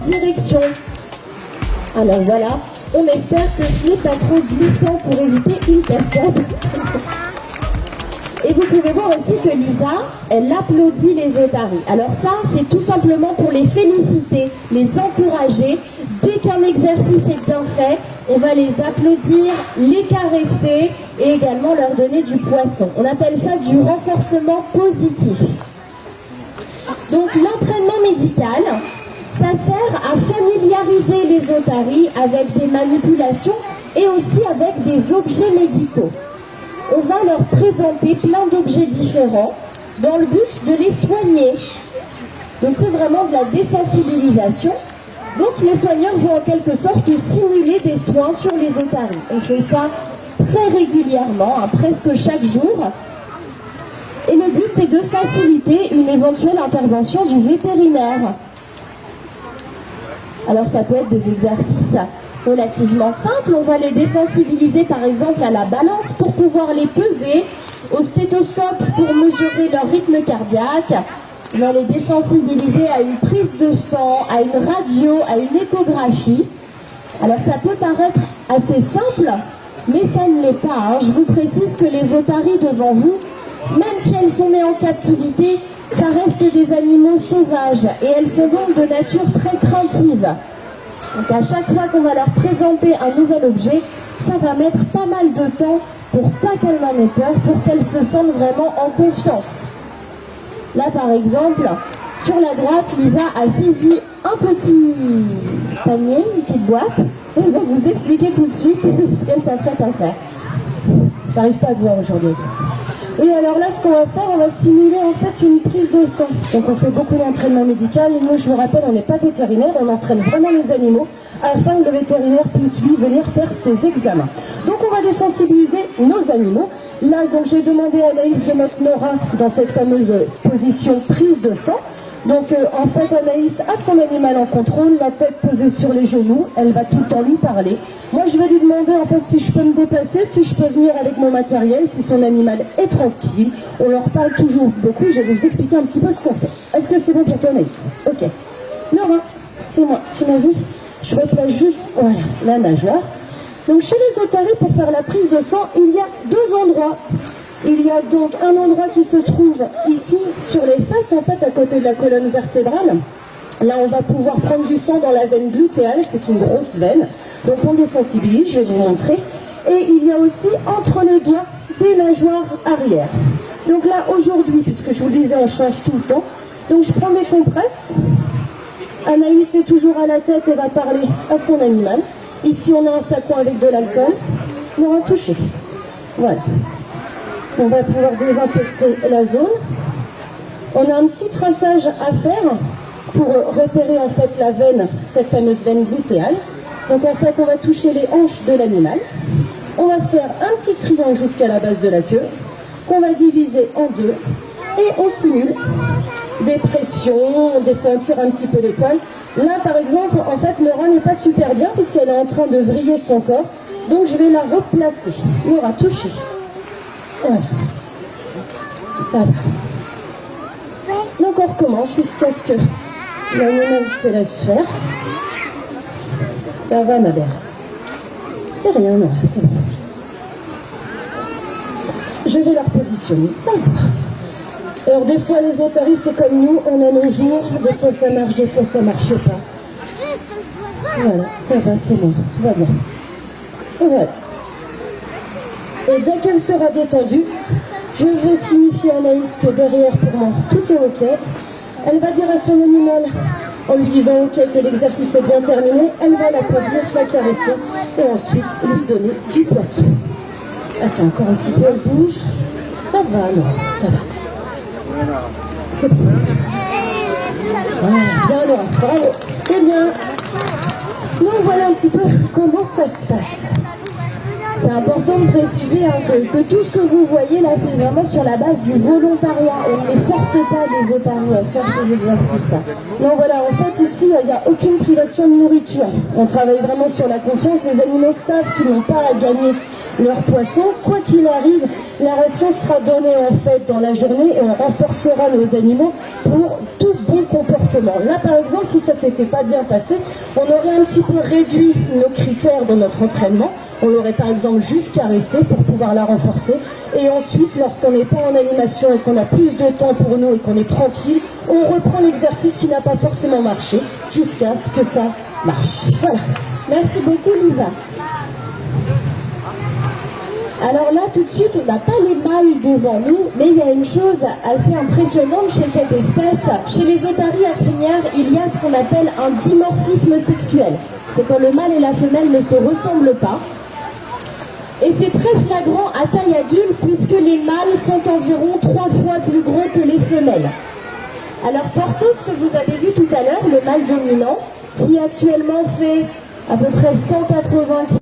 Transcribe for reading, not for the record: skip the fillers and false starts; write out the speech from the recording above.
direction. Alors voilà, on espère que ce n'est pas trop glissant pour éviter une cascade. Et vous pouvez voir aussi que Lisa, elle applaudit les otaries. Alors ça, c'est tout simplement pour les féliciter, les encourager. Dès qu'un exercice est bien fait, on va les applaudir, les caresser et également leur donner du poisson. On appelle ça du renforcement positif. Donc l'entraînement médical, ça sert à familiariser les otaries avec des manipulations et aussi avec des objets médicaux. On va leur présenter plein d'objets différents dans le but de les soigner. Donc c'est vraiment de la désensibilisation. Donc les soigneurs vont en quelque sorte simuler des soins sur les otaries. On fait ça très régulièrement, presque chaque jour. Et le but c'est de faciliter une éventuelle intervention du vétérinaire. Alors ça peut être des exercices relativement simples. On va les désensibiliser par exemple à la balance pour pouvoir les peser, au stéthoscope pour mesurer leur rythme cardiaque. On va les désensibiliser à une prise de sang, à une radio, à une échographie. Alors ça peut paraître assez simple, mais ça ne l'est pas. Je vous précise que les otaries devant vous, même si elles sont nées en captivité, ça reste des animaux sauvages et elles sont donc de nature très craintive. Donc à chaque fois qu'on va leur présenter un nouvel objet, ça va mettre pas mal de temps pour pas qu'elles en aient peur, pour qu'elles se sentent vraiment en confiance. Là par exemple, sur la droite, Lisa a saisi un petit panier, une petite boîte, et elle va vous expliquer tout de suite ce qu'elle s'apprête à faire. J'arrive pas à te voir aujourd'hui. Oui, alors là, ce qu'on va faire, on va simuler en fait une prise de sang. Donc on fait beaucoup d'entraînement médical. Nous, je vous rappelle, on n'est pas vétérinaire, on entraîne vraiment les animaux afin que le vétérinaire puisse lui venir faire ses examens. Donc on va désensibiliser nos animaux. Là, donc j'ai demandé à Anaïs de mettre Nora dans cette fameuse position prise de sang. Donc en fait, Anaïs a son animal en contrôle, la tête posée sur les genoux, elle va tout le temps lui parler. Moi, je vais lui demander en fait si je peux me déplacer, si je peux venir avec mon matériel, si son animal est tranquille. On leur parle toujours beaucoup, je vais vous expliquer un petit peu ce qu'on fait. Est-ce que c'est bon pour toi, Anaïs? Ok. Nora, c'est moi, tu m'as vu? Je replace juste, voilà, la nageoire. Donc chez les otaries, pour faire la prise de sang, il y a deux endroits. Il y a donc un endroit qui se trouve ici, sur les fesses, en fait, à côté de la colonne vertébrale. Là, on va pouvoir prendre du sang dans la veine glutéale, c'est une grosse veine. Donc on désensibilise, je vais vous montrer. Et il y a aussi entre les doigts des nageoires arrière. Donc là, aujourd'hui, puisque je vous le disais, on change tout le temps. Donc je prends des compresses. Anaïs est toujours à la tête et va parler à son animal. Ici, on a un flacon avec de l'alcool. On va toucher. Voilà. On va pouvoir désinfecter la zone. On a un petit traçage à faire pour repérer en fait la veine, cette fameuse veine glutéale. Donc en fait, on va toucher les hanches de l'animal. On va faire un petit triangle jusqu'à la base de la queue, qu'on va diviser en deux. Et on simule des pressions, des fois on tire un petit peu les poils. Là par exemple, en fait, Nora n'est pas super bien puisqu'elle est en train de vriller son corps. Donc je vais la replacer. Nora, toucher. Voilà. Ça va. Donc on recommence jusqu'à ce que l'animal se laisse faire. Ça va, ma belle. C'est rien, Nora, c'est bon. Je vais la repositionner. Ça va. Alors des fois les otaries c'est comme nous, on a nos jours, des fois ça marche, des fois ça marche pas. Voilà, ça va, c'est bon, tout va bien. Et voilà. Et dès qu'elle sera détendue, je vais signifier à Anaïs que derrière pour moi tout est ok. Elle va dire à son animal, en lui disant ok que l'exercice est bien terminé, elle va l'applaudir, la caresser et ensuite lui donner du poisson. Attends, encore un petit peu, elle bouge. Ça va, non, ça va. C'est bon. Voilà, bien Laura, bravo. C'est bien. Donc voilà un petit peu comment ça se passe. C'est important de préciser que tout ce que vous voyez là, c'est vraiment sur la base du volontariat. On ne les force pas les otaries à faire ces exercices. Non, voilà, en fait ici, il n'y a aucune privation de nourriture. On travaille vraiment sur la confiance. Les animaux savent qu'ils n'ont pas à gagner leur poisson. Quoi qu'il arrive, la ration sera donnée en fait dans la journée et on renforcera nos animaux pour tout bon comportement. Là, par exemple, si ça ne s'était pas bien passé, on aurait un petit peu réduit nos critères de notre entraînement. On l'aurait par exemple juste caressé pour pouvoir la renforcer. Et ensuite, lorsqu'on n'est pas en animation et qu'on a plus de temps pour nous et qu'on est tranquille, on reprend l'exercice qui n'a pas forcément marché jusqu'à ce que ça marche. Voilà. Merci beaucoup, Lisa. Alors là, tout de suite, on n'a pas les mâles devant nous, mais il y a une chose assez impressionnante chez cette espèce. Chez les otaries à crinière, il y a ce qu'on appelle un dimorphisme sexuel. C'est quand le mâle et la femelle ne se ressemblent pas. Et c'est très flagrant à taille adulte, puisque les mâles sont environ 3 fois plus gros que les femelles. Alors Porthos, que vous avez vu tout à l'heure, le mâle dominant, qui actuellement fait à peu près 180 kg,